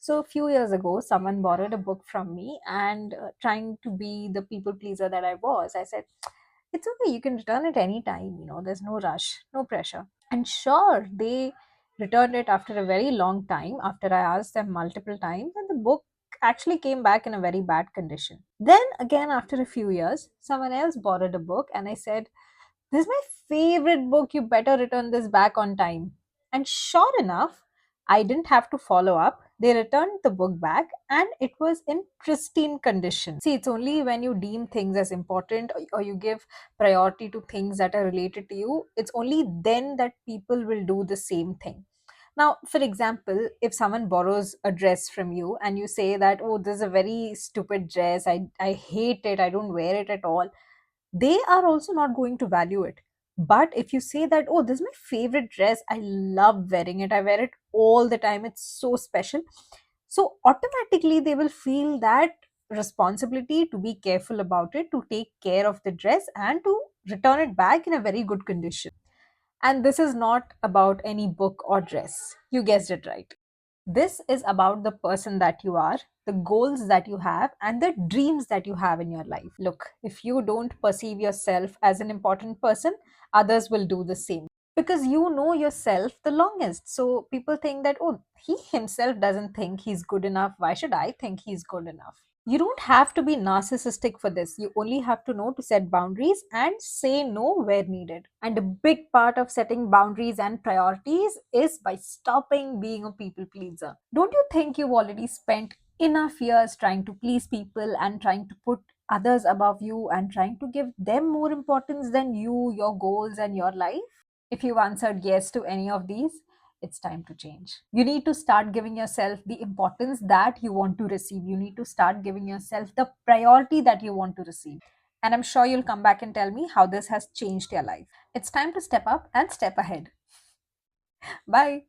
So a few years ago, someone borrowed a book from me, and trying to be the people pleaser that I was, I said, "It's okay. You can return it anytime. There's no rush, no pressure." And sure, they returned it after a very long time. After I asked them multiple times, and the book actually came back in a very bad condition. Then again, after a few years, someone else borrowed a book, and I said, "This is my favorite book. You better return this back on time." And sure enough, I didn't have to follow up. They returned the book back and it was in pristine condition. See, it's only when you deem things as important, or you give priority to things that are related to you, it's only then that people will do the same thing. Now, for example, if someone borrows a dress from you and you say that, "Oh, this is a very stupid dress. I hate it. I don't wear it at all," they are also not going to value it. But if you say that, "Oh, this is my favorite dress, I love wearing it, I wear it all the time, it's so special," so automatically they will feel that responsibility to be careful about it, to take care of the dress and to return it back in a very good condition. And this is not about any book or dress. You guessed it right. This is about the person that you are, the goals that you have, and the dreams that you have in your life. Look, if you don't perceive yourself as an important person, others will do the same. Because you know yourself the longest. So people think that, "Oh, he himself doesn't think he's good enough. Why should I think he's good enough?" You don't have to be narcissistic for this. You only have to know to set boundaries and say no where needed. And a big part of setting boundaries and priorities is by stopping being a people pleaser. Don't you think you've already spent enough years trying to please people and trying to put others above you and trying to give them more importance than you, your goals, and your life? If you've answered yes to any of these, it's time to change. You need to start giving yourself the importance that you want to receive. You need to start giving yourself the priority that you want to receive. And I'm sure you'll come back and tell me how this has changed your life. It's time to step up and step ahead. Bye.